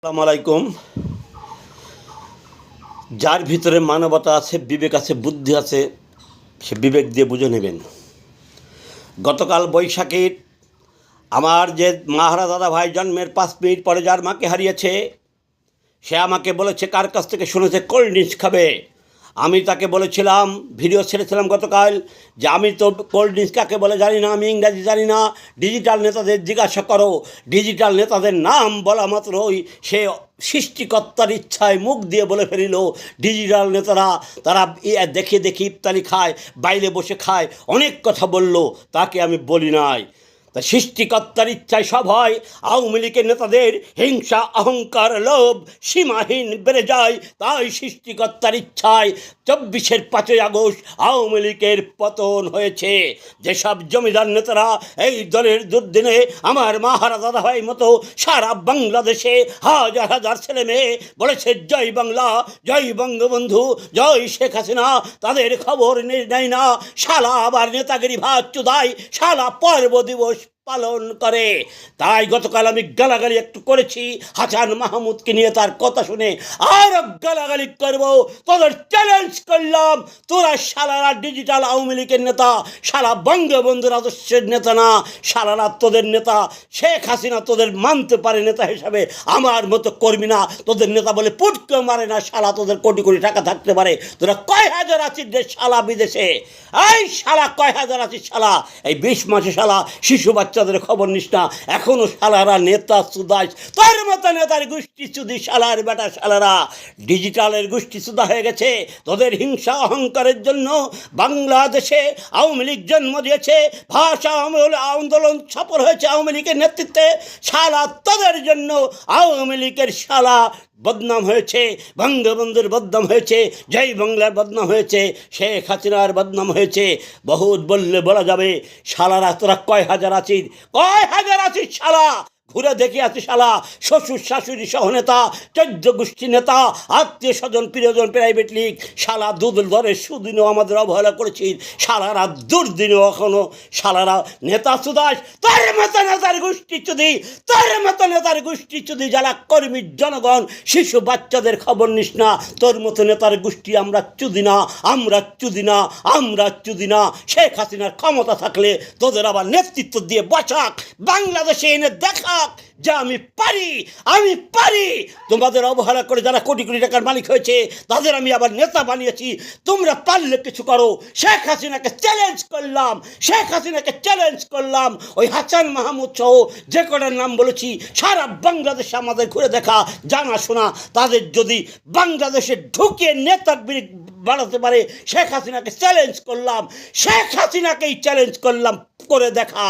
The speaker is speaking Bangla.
আসসালামু আলাইকুম। যার ভিতরে মানবতা আছে, বিবেক আছে, বুদ্ধি আছে, সে বিবেক দিয়ে বুঝে নেবেন। গতকাল বৈশাখীর আমার যে মাহারা দাদা ভাই জন্মের 5 মিনিট পরে যার মাকে হারিয়েছে, সে আমাকে বলেছে কার কাছ থেকে শুনেছে কোল্ড ড্রিঙ্কস খাবে। আমি তাকে বলেছিলাম, ভিডিও ছেড়েছিলাম গতকাল, যে আমি তো কোল্ড ড্রিঙ্কস কাকে বলে জানি না, আমি ইংরাজি জানি না, ডিজিটাল নেতাদের জিজ্ঞাসা করো। ডিজিটাল নেতাদের নাম বলা মাত্রই সে সৃষ্টিকর্তার ইচ্ছায় মুখ দিয়ে বলে ফেলিল ডিজিটাল নেতারা তারা দেখে দেখে ইফতারি খায়, বাইরে বসে খায়, অনেক কথা বলল, তাকে আমি বলি নাই। তা সৃষ্টিকর্তার ইচ্ছায় সব হয়। আওয়ামী লীগের নেতাদের হিংসা, অহংকার, লোভ সীমাহীন বেড়ে যায়। তাই সৃষ্টিকর্তার ইচ্ছায় 5ই আগস্ট আওয়ামী লীগের পতন হয়েছে। যেসব জমিদার নেতারা এই দলের দুর্দিনে আমার মাহারা দাদা ভাই মতো সারা বাংলাদেশে হাজার হাজার ছেলে মেয়ে বলেছে জয় বাংলা, জয় বঙ্গবন্ধু, জয় শেখ হাসিনা, তাদের খবর নেয় না। শালা আবার নেতাগিরি ভাত চুদায়, শালা পর্ব দিবস পালন করে। তাই গতকাল আমি গালাগালি একটু করেছি হাসান মাহমুদকে নিয়ে, তার কথা শুনে আর গালাগালি করব। তোদের চ্যালেঞ্জ করলাম, তোরা শালারা ডিজিটাল আওয়ামী লীগের নেতা, শালা বঙ্গবন্ধুর আদর্শের নেতা না, শালারা তোদের নেতা শেখ হাসিনা তোদের মানতে পারে নেতা হিসাবে, আমার মতো কর্মী না। তোদের নেতা বলে পুটকে মারে না, শালা তোদের কোটি কোটি টাকা থাকতে পারে, তোরা কয় হাজার আছিস রে শালা বিদেশে, এই শালা কয় হাজার আছিস শালা, এই 20 মাসে শালা শিশু বাচ্চাদের খবর নিস না, এখনো শালারা নেতা সুদাস, তোর মতো নেতার গোষ্ঠী চুদি শালার বেটা শালারা ডিজিটালের গোষ্ঠী সুদা হয়ে গেছে। তোদের হিংসা অহংকারের জন্য বাংলাদেশে আওয়ামী লীগ জন্ম দিয়েছে, ভাষা আন্দোলন সফল হয়েছে আওয়ামী লীগের নেতৃত্বে। শালা তোদের জন্য আওয়ামী লীগের শালা বদনাম হয়েছে, বঙ্গবন্ধুর বদনাম হয়েছে, জয় বাংলার বদনাম হয়েছে, শেখ হাসিনার বদনাম হয়েছে। বহুত বললে বলা যাবে। শালারা তোরা কয় হাজার আছিস, কয় হাজার আছিস শালা, ঘুরে দেখে আছি শালা শ্বশুর শাশুড়ি সহ নেতা, 14 গোষ্ঠী নেতা, আত্মীয় স্বজন প্রিয়জন প্রাইভেট লিগ, শালা দুধ ধরে সুদিনও আমাদের অবহেলা করেছিস, শালারা দুর্দিনও এখনো শালারা নেতা সুদাস, তোর মতো নেতার গোষ্ঠী চুদি, তোর মতো নেতার গোষ্ঠী চুদি, যারা কর্মী জনগণ শিশু বাচ্চাদের খবর নিস না, তোর মতো নেতার গোষ্ঠী আমরা চুদি না, আমরা চুদি না, আমরা চুদি না। শেখ হাসিনার ক্ষমতা থাকলে তোদের আবার নেতৃত্ব দিয়ে বসাক, বাংলাদেশে এনে দেখা যা আমি পারি। তোমাদের অবহেলা করে যারা কোটি কোটি টাকার মালিক হয়েছে তাদের আমি আবার নেতা বানিয়েছি। তোমরা পারলে কিছু করো। শেখ হাসিনাকে চ্যালেঞ্জ করলাম, ওই হাসান মাহমুদ সহ যে কটার নাম বলেছি সারা বাংলাদেশে আমাদের ঘুরে দেখা জানাশোনা, তাদের যদি বাংলাদেশে ঢুকিয়ে নেতাগিরি বাড়াতে পারে শেখ হাসিনাকে চ্যালেঞ্জ করলাম, শেখ হাসিনাকেই চ্যালেঞ্জ করলাম, করে দেখা।